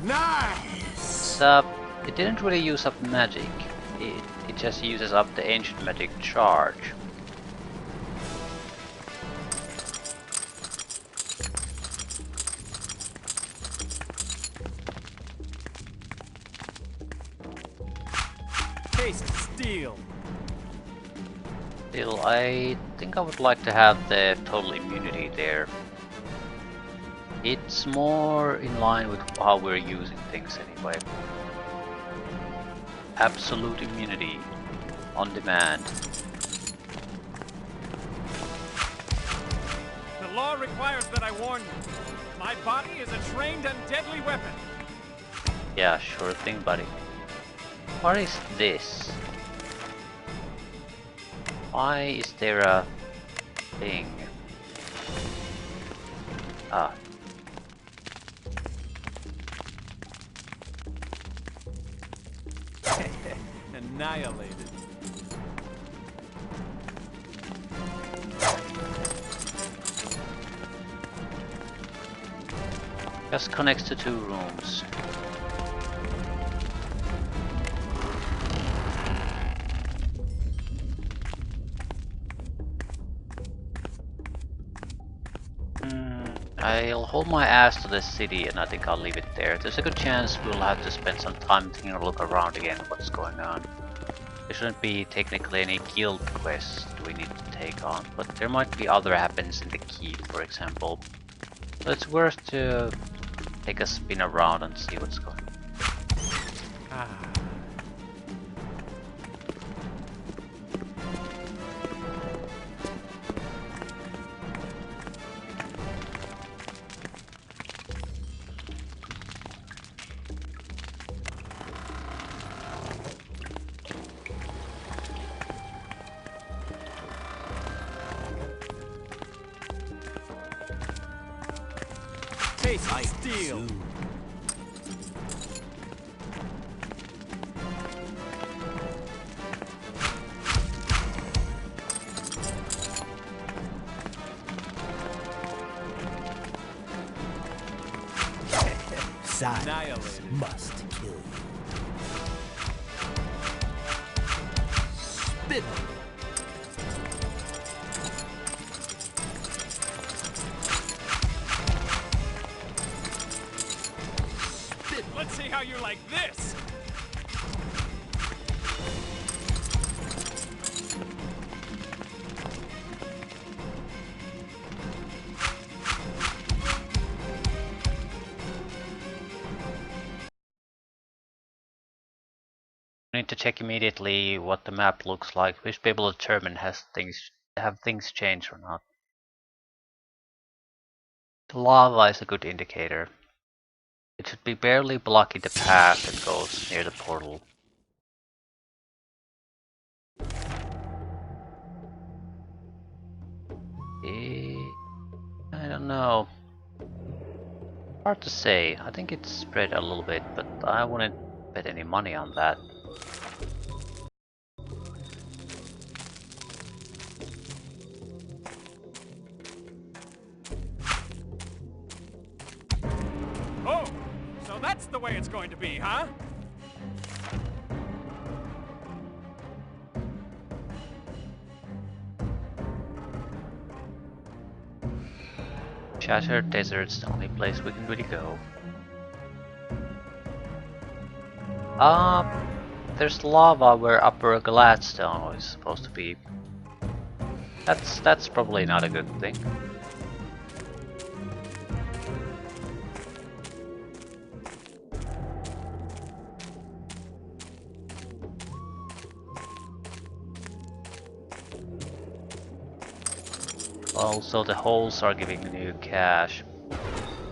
Nice! It didn't really use up magic. It just uses up the ancient magic charge. Steel. Still, I think I would like to have the total immunity there. It's more in line with how we're using things anyway. Absolute immunity on demand. The law requires that I warn you. My body is a trained and deadly weapon. Yeah, sure thing, buddy. What is this? Why is there a thing? Ah. Annihilated. Just connects to 2 rooms. I'll hold my ass to this city and I think I'll leave it there. There's a good chance we'll have to spend some time taking a look around again what's going on. There shouldn't be technically any guild quests we need to take on, but there might be other happens in the keep, for example. So it's worth to take a spin around and see what's going on. Taste of steel. Silence Annihilated. must kill you. Spit. Let's see how you like this! We need to check immediately what the map looks like. We should be able to determine have things changed or not. The lava is a good indicator. It should be barely blocking the path that goes near the portal. I don't know. Hard to say. I think it's spread a little bit, but I wouldn't bet any money on that. Oh, so that's the way it's going to be, huh? Shattered Desert's the only place we can really go. There's lava where Upper Gladstone is supposed to be. That's probably not a good thing. Also, the holes are giving new cash.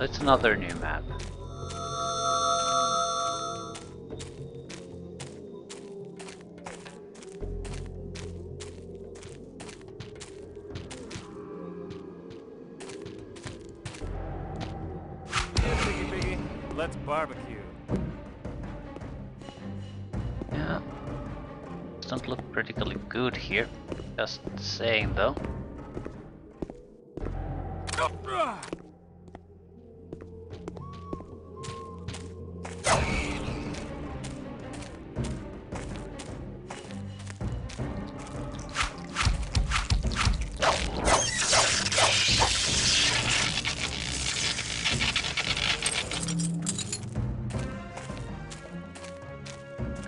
It's another new map. Biggie, biggie, let's barbecue. Yeah. Doesn't look particularly good here. Just saying though.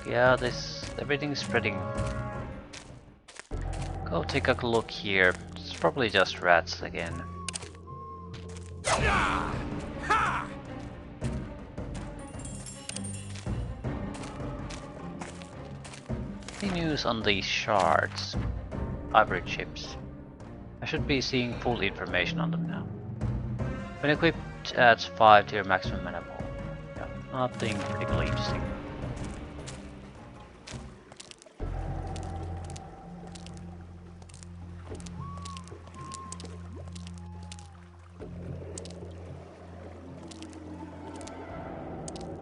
Yeah, everything's spreading. Go take a look here. It's probably just rats again. Any news on these shards? Ivory chips. I should be seeing full information on them now. When equipped, adds 5 to your maximum mana pool. Yeah, nothing particularly interesting.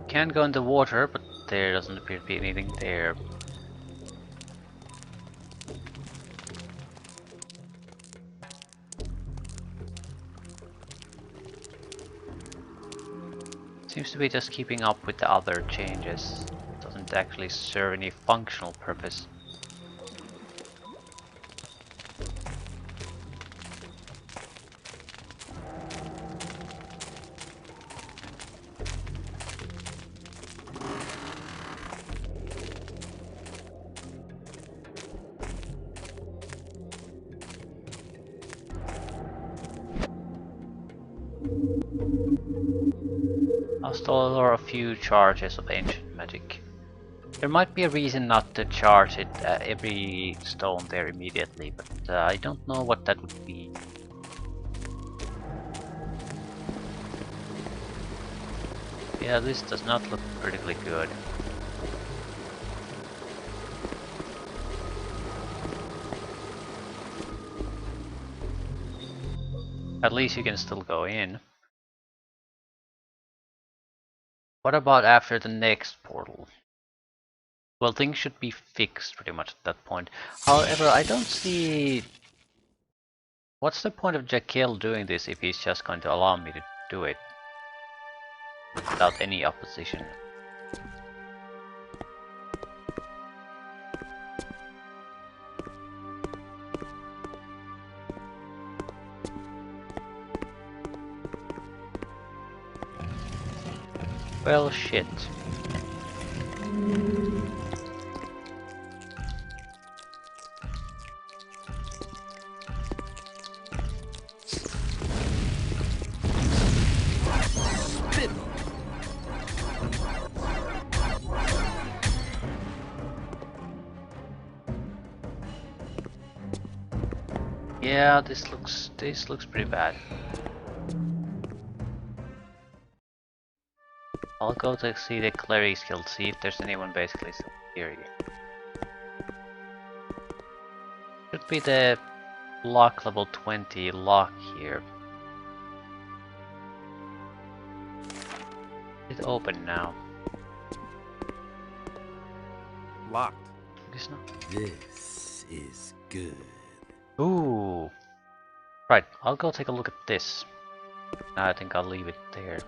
Can go in the water, but there doesn't appear to be anything there. Seems to be just keeping up with the other changes. Doesn't actually serve any functional purpose. I'll store a few charges of ancient magic. There might be a reason not to charge it every stone there immediately, but I don't know what that would be. Yeah, this does not look particularly good. At least you can still go in. What about after the next portal? Well, things should be fixed pretty much at that point. However, I don't see... What's the point of Jekyll doing this if he's just going to allow me to do it? Without any opposition. Well, shit. Yeah, this looks pretty bad. I'll go to see the Clerics Guild, see if there's anyone basically superior. Should be the lock level 20 lock here. It's open now. Locked. It's not. This is good. Ooh. Right, I'll go take a look at this. I think I'll leave it there.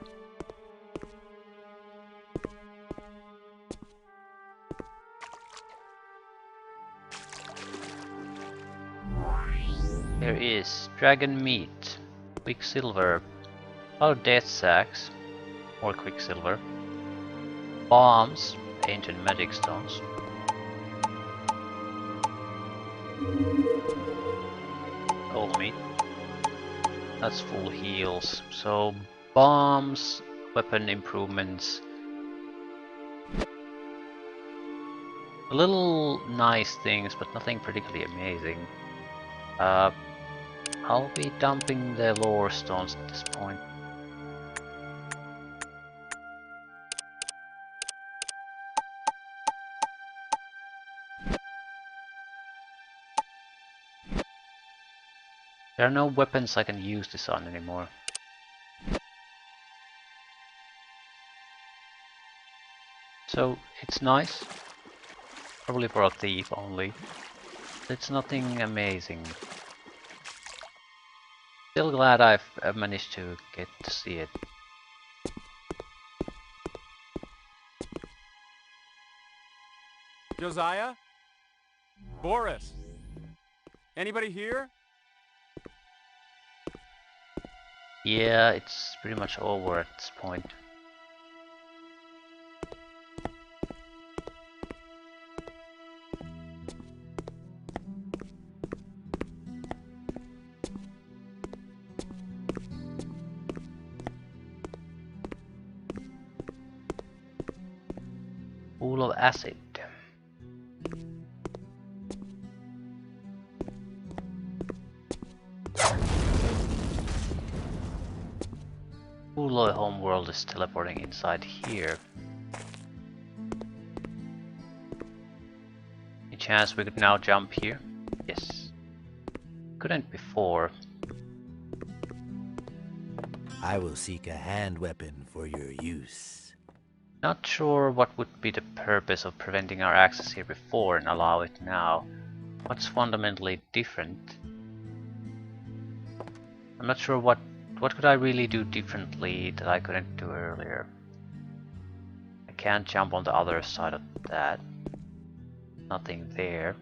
There is dragon meat, quicksilver, death sacks, more quicksilver, bombs, ancient magic stones, old meat. That's full heals. So bombs, weapon improvements. A little nice things, but nothing particularly amazing. I'll be dumping the lore stones at this point. There are no weapons I can use this on anymore. So it's nice, probably for a thief only. It's nothing amazing. Still glad I've managed to get to see it. Josiah? Boris? Anybody here? Yeah, it's pretty much over at this point. Pool of acid. Uloy homeworld is teleporting inside here. Any chance we could now jump here? Yes. Couldn't before. I will seek a hand weapon for your use. Not sure what would be the purpose of preventing our access here before and allow it now. What's fundamentally different? I'm not sure what could I really do differently that I couldn't do earlier. can't jump on the other side of that. Nothing there.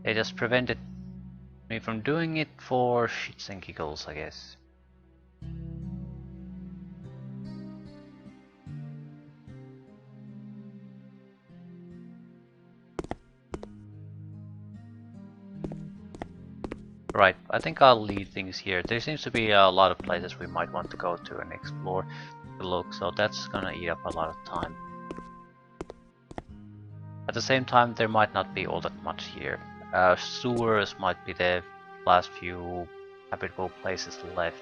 They just prevented me from doing it for shits and giggles, I guess. Right, I think I'll leave things here. There seems to be a lot of places we might want to go to and explore, to look, so that's gonna eat up a lot of time. At the same time, there might not be all that much here. Sewers might be the last few habitable places left.